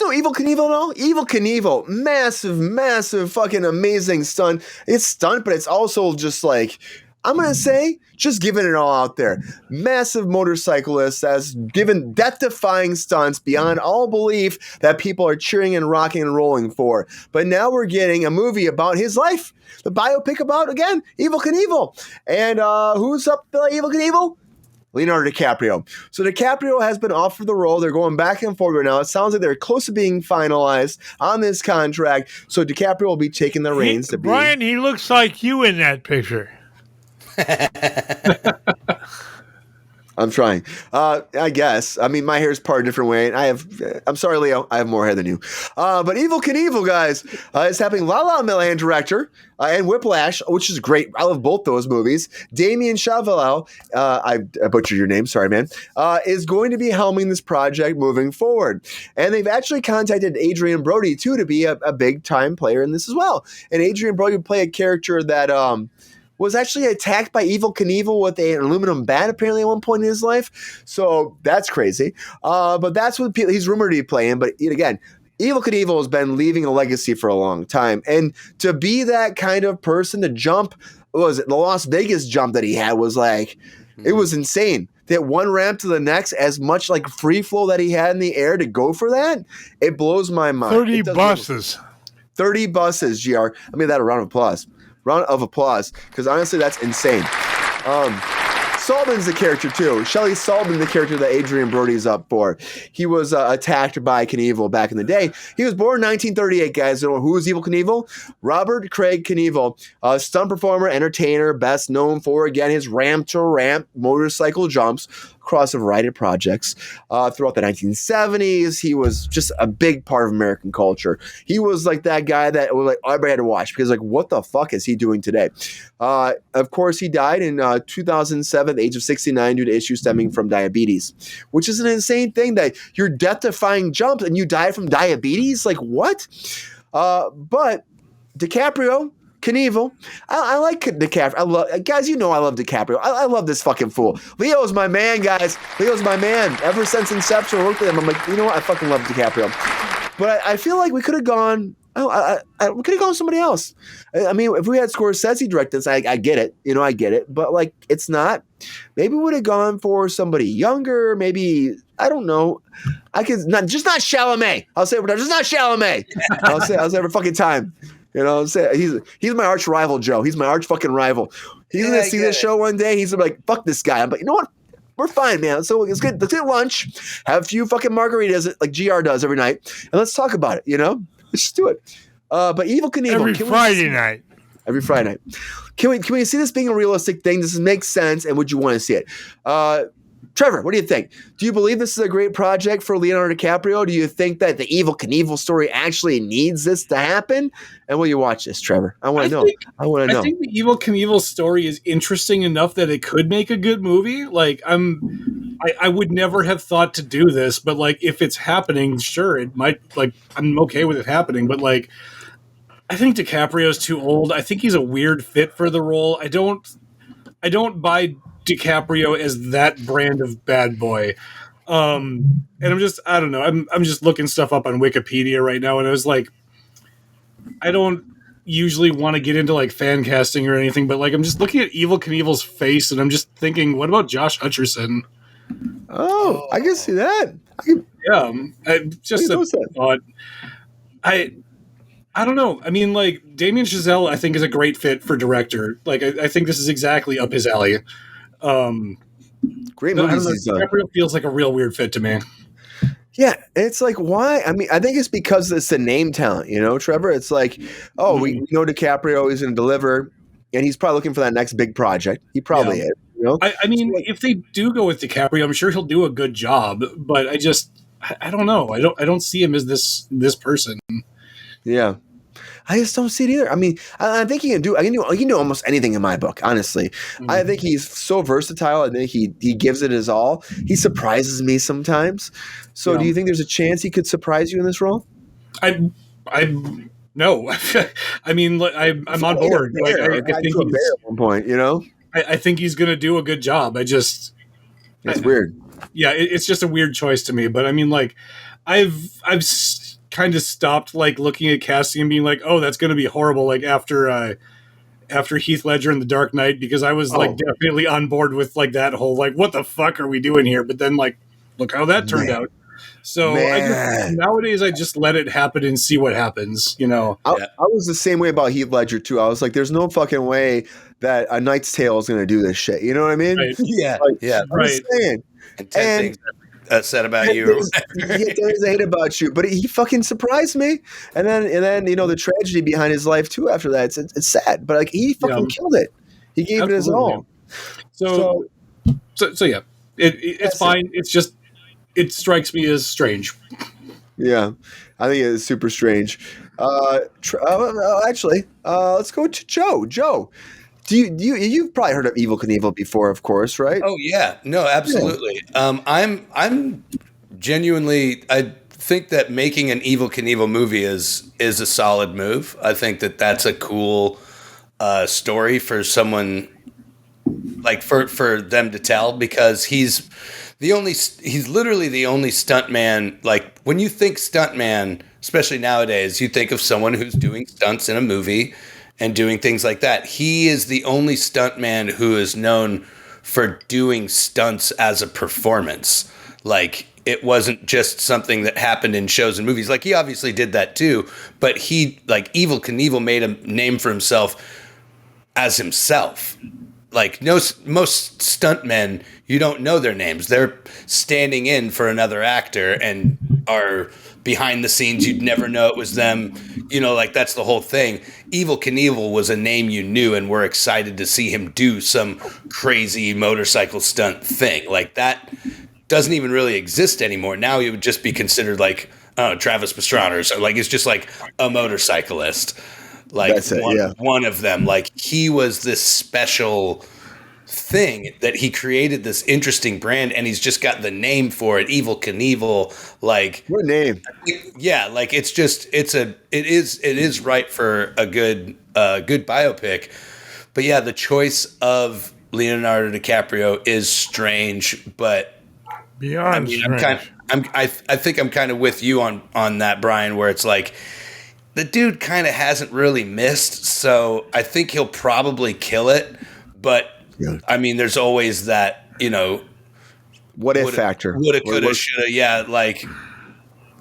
know Evel Knievel know? Evel Knievel, massive fucking amazing stunt. It's stunt, but it's also just like, I'm going to say, just giving it all out there. Massive motorcyclist that's given death-defying stunts beyond all belief that people are cheering and rocking and rolling for. But now we're getting a movie about his life. The biopic about, again, Evel Knievel. And who's up Evel Knievel? Leonardo DiCaprio. So DiCaprio has been offered the role. They're going back and forth right now. It sounds like they're close to being finalized on this contract. So DiCaprio will be taking the reins. Brian, he looks like you in that picture. I'm trying. I guess. I mean, my hair is part a different way. I'm sorry, Leo. I have more hair than you. But Evel Knievel, guys, is having La La Land director and Whiplash, which is great. I love both those movies. Damien Chazelle, I butchered your name. Sorry, man. Is going to be helming this project moving forward. And they've actually contacted Adrian Brody, too, to be a big-time player in this as well. And Adrian Brody would play a character that was actually attacked by Evel Knievel with an aluminum bat, apparently, at one point in his life. So that's crazy. But that's what he's rumored to be playing. But again, Evel Knievel has been leaving a legacy for a long time. And to be that kind of person to jump, what was it? The Las Vegas jump that he had was like, it was insane. That one ramp to the next, as much like free flow that he had in the air to go for that, it blows my mind. 30 buses. 30 buses, GR. I mean, that a round of applause. Round of applause, because honestly, that's insane. Sullivan's the character too. Shelley Sullivan, the character that Adrian Brody's up for. He was attacked by Knievel back in the day. He was born in 1938, guys. You know who was Evel Knievel? Robert Craig Knievel, stunt performer, entertainer, best known for, again, his ramp-to-ramp motorcycle jumps across a variety of projects throughout the 1970s. He was just a big part of American culture. He was like that guy that was like everybody had to watch because like, what the fuck is he doing today? Of course, he died in 2007 at the age of 69 due to issues stemming from diabetes, which is an insane thing that you're death-defying jumps and you die from diabetes. Like what? But DiCaprio, Knievel. I like DiCaprio. I love guys. You know I love DiCaprio. I love this fucking fool. Leo's my man, guys. Leo's my man. Ever since Inception, I worked with him. I'm like, you know what? I fucking love DiCaprio. But I feel like we could have gone. We could have gone with somebody else. I mean, if we had Scorsese direct this, I get it. You know, I get it. But like, it's not. Maybe we would have gone for somebody younger. Maybe I don't know. I could not Chalamet. I'll say just not Chalamet. I'll say every fucking time. You know what I'm saying? He's my arch rival, Joe. He's my arch fucking rival. He's going to see this show one day. He's like, fuck this guy. I'm like, you know what? We're fine, man. So it's good. Let's get lunch, have a few fucking margaritas like GR does every night, and let's talk about it, you know? Let's just do it. But Evel Knievel. Every Friday night. Every Friday night. Can we see this being a realistic thing? Does this make sense? And would you want to see it? Trevor, what do you think? Do you believe this is a great project for Leonardo DiCaprio? Do you think that the Evel Knievel story actually needs this to happen? And will you watch this, Trevor? I want to know. I think the Evel Knievel story is interesting enough that it could make a good movie. Like, I would never have thought to do this, but like, if it's happening, sure, it might. Like, I'm okay with it happening, but like, I think DiCaprio's too old. I think he's a weird fit for the role. I don't buy DiCaprio as that brand of bad boy. And I don't know. I'm just looking stuff up on Wikipedia right now, and I was like, I don't usually want to get into like fan casting or anything, but like I'm just looking at Evel Knievel's face, and I'm just thinking, what about Josh Hutcherson? Oh, I can see that. Just a thought. I don't know. I mean, like Damien Chazelle, I think is a great fit for director. Like I think this is exactly up his alley. Great movies. DiCaprio feels like a real weird fit to me. Yeah, it's like, why? I mean, I think it's because it's the name talent, you know, Trevor? It's like, we know DiCaprio is going to deliver, and he's probably looking for that next big project. He probably is, you know? I mean, if they do go with DiCaprio, I'm sure he'll do a good job, but I don't know. I don't see him as this person. Yeah. I just don't see it either. I mean, I think he can do almost anything in my book, honestly. Mm-hmm. I think he's so versatile. I think he gives it his all. He surprises me sometimes. So do you think there's a chance he could surprise you in this role? No. I mean, I'm on board. I think he's at one point, you know? I think he's going to do a good job. It's weird. Yeah, it's just a weird choice to me. But I mean, like, I've kind of stopped like looking at casting and being like, oh, that's going to be horrible. Like after Heath Ledger in The Dark Knight, because I was like definitely on board with like that whole like, what the fuck are we doing here? But then like, look how that turned out. So nowadays I just let it happen and see what happens, you know. I was the same way about Heath Ledger too. I was like, there's no fucking way that A Knight's Tale is going to do this shit. You know what I mean? Right. Yeah, I'm just saying. And 10 things said about you. There's hate about you, but he fucking surprised me. And then you know the tragedy behind his life too. After that, it's sad, but like he fucking killed it. He gave it his all. So yeah, it's fine. It's just it strikes me as strange. Yeah, I think it's super strange. Actually, let's go to Joe. Joe, you've probably heard of Evel Knievel before, of course, right? Oh yeah, no, absolutely. Yeah. I'm genuinely. I think that making an Evel Knievel movie is a solid move. I think that that's a cool story for someone like for them to tell, because he's literally the only stuntman. Like when you think stuntman, especially nowadays, you think of someone who's doing stunts in a movie and doing things like that. He is the only stuntman who is known for doing stunts as a performance. Like it wasn't just something that happened in shows and movies. Like he obviously did that too, but like Evel Knievel made a name for himself as himself. Like most stuntmen, you don't know their names. They're standing in for another actor and are behind the scenes. You'd never know it was them. You know, like that's the whole thing. Evel Knievel was a name you knew, and we're excited to see him do some crazy motorcycle stunt thing. Like that doesn't even really exist anymore. Now he would just be considered like, I don't know, Travis Pastrana or something. Like it's just like a motorcyclist. Like one of them. Like he was this special thing that he created, this interesting brand, and he's just got the name for it, Evel Knievel. Like what name? Yeah, like it is right for a good biopic. But yeah, the choice of Leonardo DiCaprio is strange, but beyond strange. I think I'm kind of with you on that, Brian, where it's like the dude kind of hasn't really missed, so I think he'll probably kill it. But I mean, there's always that, you know, what if factor. Woulda, coulda, shoulda. Yeah, like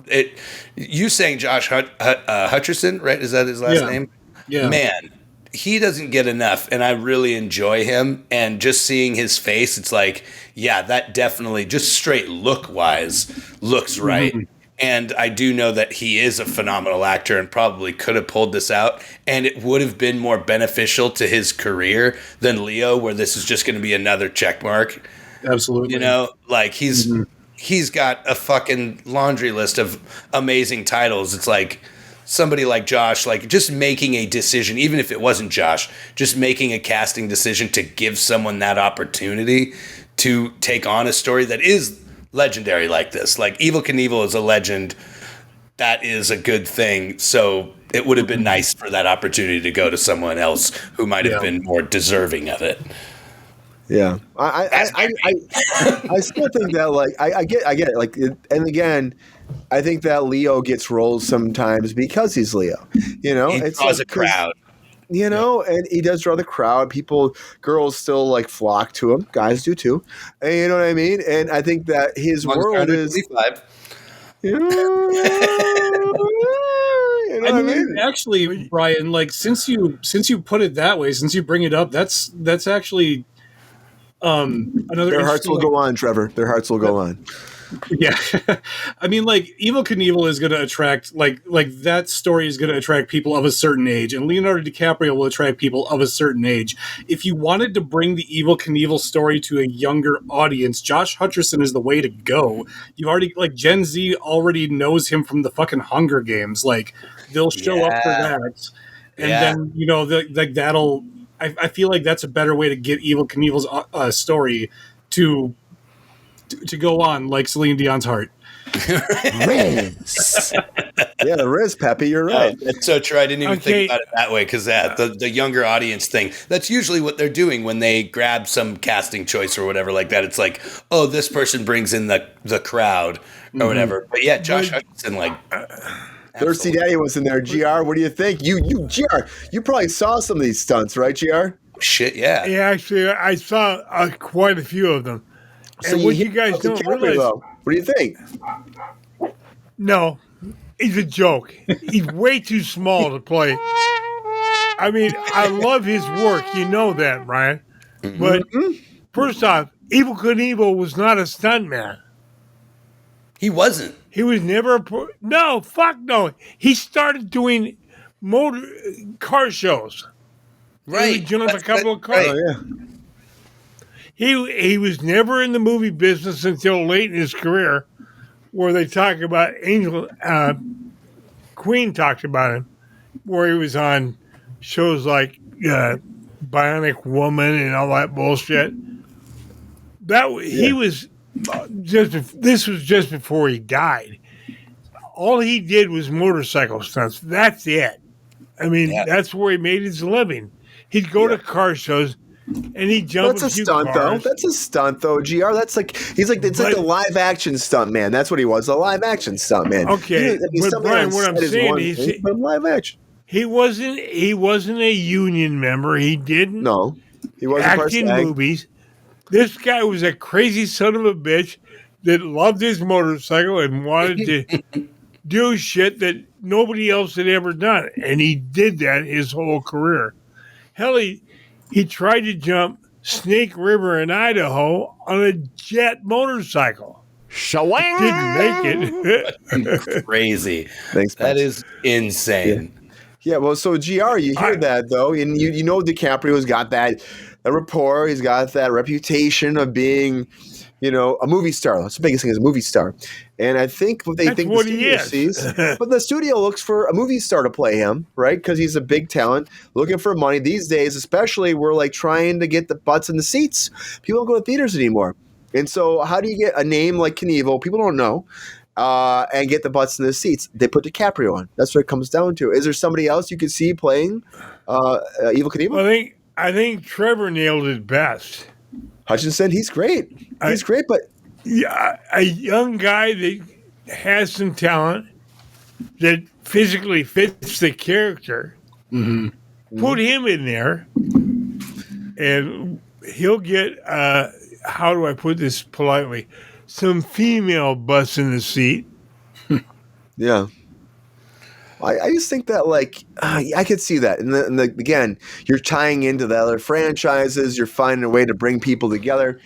it. You saying Josh Hutcherson, right? Is that his last name? Yeah. Man, he doesn't get enough, and I really enjoy him. And just seeing his face, it's like, yeah, that definitely, just straight look wise, looks right. Mm-hmm. And I do know that he is a phenomenal actor and probably could have pulled this out, and it would have been more beneficial to his career than Leo, where this is just going to be another check mark. Absolutely. You know, like he's got a fucking laundry list of amazing titles. It's like somebody like Josh, like just making a decision, even if it wasn't Josh, just making a casting decision to give someone that opportunity to take on a story that is legendary like this. Like Evel Knievel is a legend. That is a good thing. So it would have been nice for that opportunity to go to someone else who might have been more deserving of it. Yeah, I still think that like I get it. Like, and again, I think that Leo gets roles sometimes because he's Leo. You know, he draws a crowd. You know, and he does draw the crowd. Girls still like flock to him. Guys do too. And you know what I mean? And I think that his world is. You know I mean, actually, Brian, like since you put it that way, since you bring it up, that's actually another. Their hearts will go on, Trevor. Their hearts will go on. Yeah, I mean, like Evel Knievel is going to attract like that story is going to attract people of a certain age, and Leonardo DiCaprio will attract people of a certain age. If you wanted to bring the Evel Knievel story to a younger audience, Josh Hutcherson is the way to go. You already like Gen Z already knows him from the fucking Hunger Games. Like they'll show up for that, and then you know like that'll. I feel like that's a better way to get Evel Knievel's story to go on, like Celine Dion's heart. Riz. Yeah, the Riz, Peppy, you're right. That's so true. I didn't even think about it that way, because the younger audience thing, that's usually what they're doing when they grab some casting choice or whatever like that. It's like, oh, this person brings in the crowd or whatever. But yeah, Josh Hutcherson, like, Thirsty Daddy was in there. GR, what do you think? GR, you probably saw some of these stunts, right, GR? Shit, yeah. Yeah, actually, I saw quite a few of them. So and what you guys don't realize... What do you think? No, he's a joke. He's way too small to play. I mean, I love his work. You know that, Brian. But first off, Evel Knievel was not a stuntman. He wasn't. He was never no, fuck no. He started doing car shows. Right. He jumped a couple of cars. Right. Oh, yeah. He was never in the movie business until late in his career, where they talk about Queen talked about him, where he was on shows like Bionic Woman and all that bullshit. He was this was just before he died. All he did was motorcycle stunts. That's it. I mean, that's where he made his living. He'd go to car shows and he'd jump a few stunt, cars. though. That's a stunt, though, GR. It's like a live action stunt man. That's what he was, a live action stunt man. Okay, but Brian, what I'm saying is, live action. He wasn't a union member. He didn't. No, he wasn't act in movies. This guy was a crazy son of a bitch that loved his motorcycle and wanted to do shit that nobody else had ever done, and he did that his whole career. Hell, he tried to jump Snake River in Idaho on a jet motorcycle. Shawang! Didn't make it. Crazy. Thanks, that is insane. Yeah, well, so GR, you hear that though, and you know DiCaprio's got that rapport. He's got that reputation of being, a movie star. That's the biggest thing is a movie star. And I think what they think the studio sees, but the studio looks for a movie star to play him, right? Because he's a big talent, looking for money these days. Especially, we're like trying to get the butts in the seats. People don't go to theaters anymore, and so how do you get a name like Knievel? People don't know. And get the butts in the seats. They put DiCaprio on. That's what it comes down to. Is there somebody else you could see playing Evel Knievel? I think Trevor nailed it best. Hutchinson, he's great. He's great, but a young guy that has some talent that physically fits the character. Mm-hmm. Put him in there, and he'll get. How do I put this politely? Some female butts in the seat. Yeah. I just think that, I could see that. And again, you're tying into the other franchises. You're finding a way to bring people together.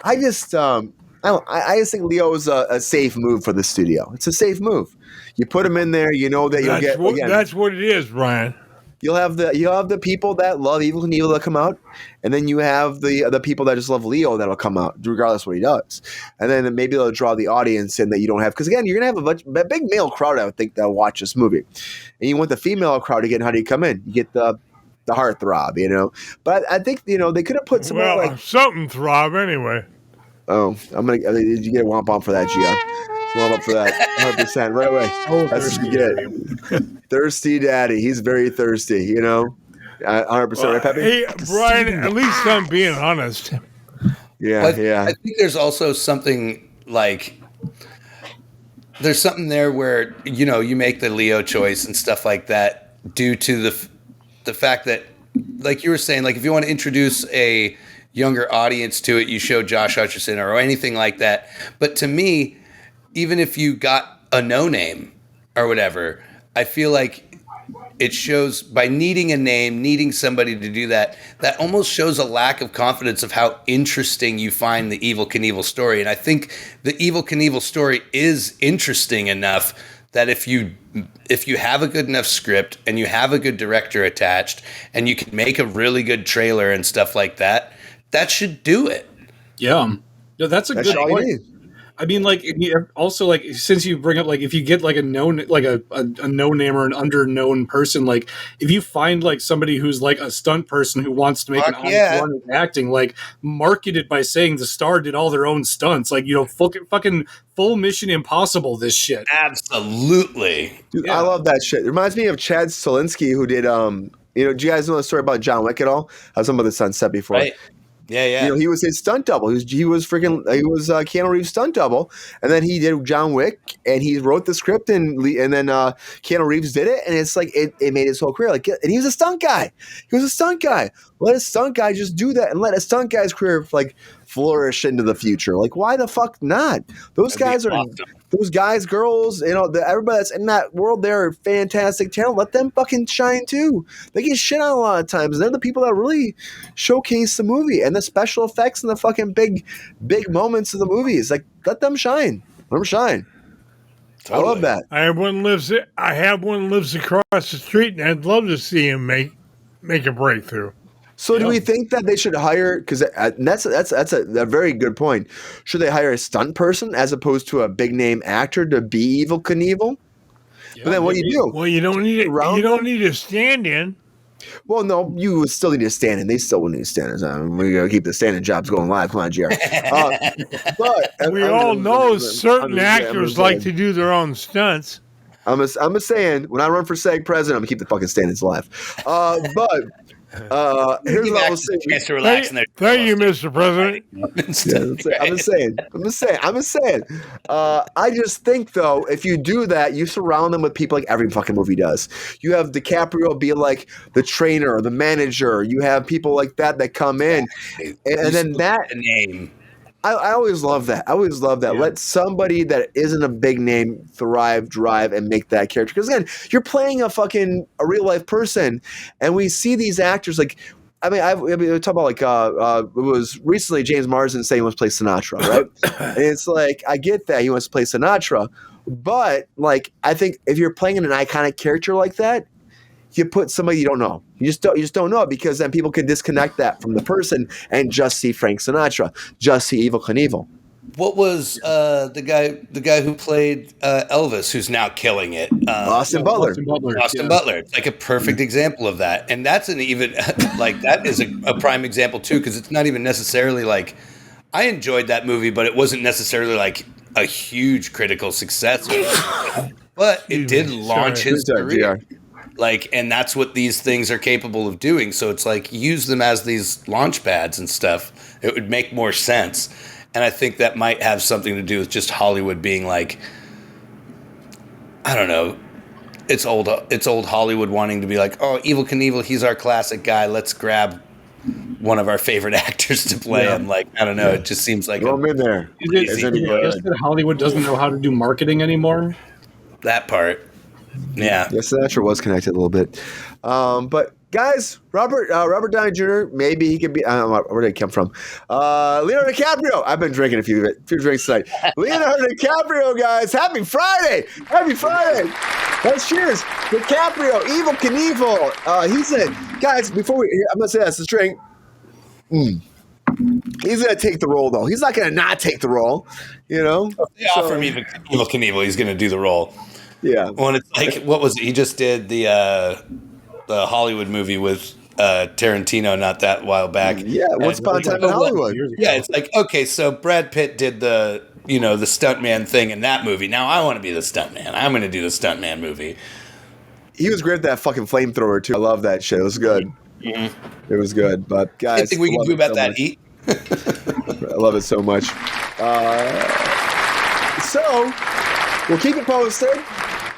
I just think Leo is a safe move for the studio. It's a safe move. You put him in there, you know that you'll get. That's what it is, Brian. You'll have the people that love Evel Knievel that come out, and then you have the people that just love Leo that'll come out regardless of what he does, and then maybe they'll draw the audience in that you don't have, because again, you're gonna have a big male crowd, I would think, that'll watch this movie, and you want the female crowd again. How do you come in? You get the heartthrob, But I think they could have put some something throb anyway. Oh, did you get a womp on for that, Gio? Womp up for that, 100% right away. That's what you get. Thirsty daddy. He's very thirsty, 100%, right, Pepe? Hey, Brian, at least I'm being honest. Yeah, I think there's also something there's something there where, you make the Leo choice and stuff like that due to the fact that, like you were saying, if you want to introduce a younger audience to it, you show Josh Hutcherson or anything like that. But to me, even if you got a no name or whatever, I feel like it shows by needing a name, needing somebody to do that, that almost shows a lack of confidence of how interesting you find the Evel Knievel story. And I think the Evel Knievel story is interesting enough that if you have a good enough script and you have a good director attached and you can make a really good trailer and stuff like that, that should do it. Yeah. No, that's a good point. I mean, also, since you bring up, if you get a known, a no-name or an under-known person, if you find somebody who's a stunt person who wants to make an honest run at acting, market it by saying the star did all their own stunts, fucking full Mission Impossible this shit. Absolutely. Dude, I love that shit. It reminds me of Chad Stahelski, who did, do you guys know the story about John Wick at all? I was talking about this on set before. Right. Yeah. You know, he was his stunt double. He was Keanu Reeves' stunt double, and then he did John Wick, and he wrote the script, and then Keanu Reeves did it, and it's like it made his whole career. Like, and he was a stunt guy. He was a stunt guy. Let a stunt guy just do that, and let a stunt guy's career like flourish into the future. Like, why the fuck not? Those guys are. Awesome. Those guys, girls, you know, everybody that's in that world, they're fantastic talent. Let them fucking shine too. They get shit on a lot of times. They're the people that really showcase the movie and the special effects and the fucking big moments of the movies. Like, let them shine. Let them shine. Totally. I love that. I have one lives across the street, and I'd love to see him make a breakthrough. So do we think that they should hire, because that's a very good point. Should they hire a stunt person as opposed to a big name actor to be Evel Knievel? Yeah, but then what do you do? Well, you don't need it. You don't need a stand-in. Well, no, you still need a stand-in. They still would need a stand-in. We gotta keep the stand-in jobs going live. Come on, JR. But we all know certain actors like to do their own stunts. I'm just saying, when I run for SAG president, I'm gonna keep the fucking stand-ins alive. But. Here's what I was saying. Thank you, Mr. President. I'm just saying. I just think, though, if you do that, you surround them with people like every fucking movie does. You have DiCaprio be like the trainer or the manager. You have people like that come in, and then that name. I always love that. Yeah. Let somebody that isn't a big name thrive, drive, and make that character. Because again, you're playing a real life person, and we see these actors like. I mean, we talk about like it was recently James Marsden saying he wants to play Sinatra, right? And it's like I get that he wants to play Sinatra, but like I think if you're playing an iconic character like that, you put somebody you don't know. You just don't know it, because then people can disconnect that from the person and just see Frank Sinatra, just see Evel Knievel. What was the guy who played Elvis, who's now killing it? Austin Butler. Austin Butler. It's like a perfect example of that, and that's an even like that is a prime example too, because it's not even necessarily like I enjoyed that movie, but it wasn't necessarily like a huge critical success, but it did launch his career. Like, and that's what these things are capable of doing. So it's like use them as these launch pads and stuff. It would make more sense. And I think that might have something to do with just Hollywood being like, I don't know, it's old Hollywood wanting to be like, oh, Evel Knievel, he's our classic guy. Let's grab one of our favorite actors to play him. Like, I don't know. It just seems like I'm in there. Is it that Hollywood doesn't know how to do marketing anymore? That part. Yeah. Yes, Sinatra was connected a little bit. But guys, Robert Downey Jr., maybe he could be. I don't know where did it come from. Leonardo DiCaprio. I've been drinking a few drinks tonight. Leonardo DiCaprio, guys. Happy Friday. Happy Friday. Let's cheers. DiCaprio, Evel Knievel. He's in. Guys, I'm going to say this. Let's drink. He's going to take the role, though. He's not going to not take the role, you know? They offer him Evel Knievel. He's going to do the role. Yeah. When it's like, what was it? He just did the Hollywood movie with Tarantino not that while back. Yeah, Once Upon a Time in Hollywood. Yeah, it's like, okay, so Brad Pitt did the stuntman thing in that movie. Now I want to be the stuntman. I'm going to do the stuntman movie. He was great at that fucking flamethrower too. I love that shit. It was good. Mm-hmm. It was good. But guys, I think we can do about that heat. I love it so much. So we'll keep it posted.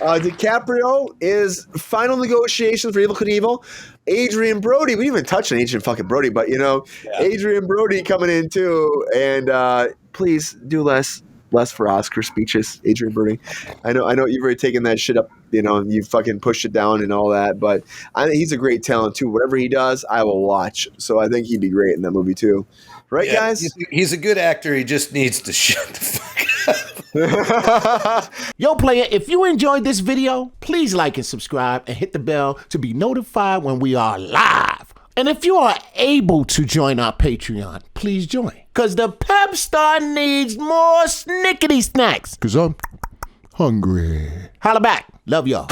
DiCaprio is final negotiations for Evel Knievel. Adrian Brody, we didn't even touch on Adrian fucking Brody, but Adrian Brody coming in too. And please do less for Oscar speeches, Adrian Brody. I know you've already taken that shit up, you fucking pushed it down and all that, but I think he's a great talent too. Whatever he does, I will watch. So I think he'd be great in that movie too. Right, guys? He's a good actor. He just needs to shut the fuck up. Yo, player, if you enjoyed this video, please like and subscribe and hit the bell to be notified when we are live. And if you are able to join our Patreon, please join. Because the Pepestar needs more snickety snacks. Because I'm hungry. Holla back. Love y'all.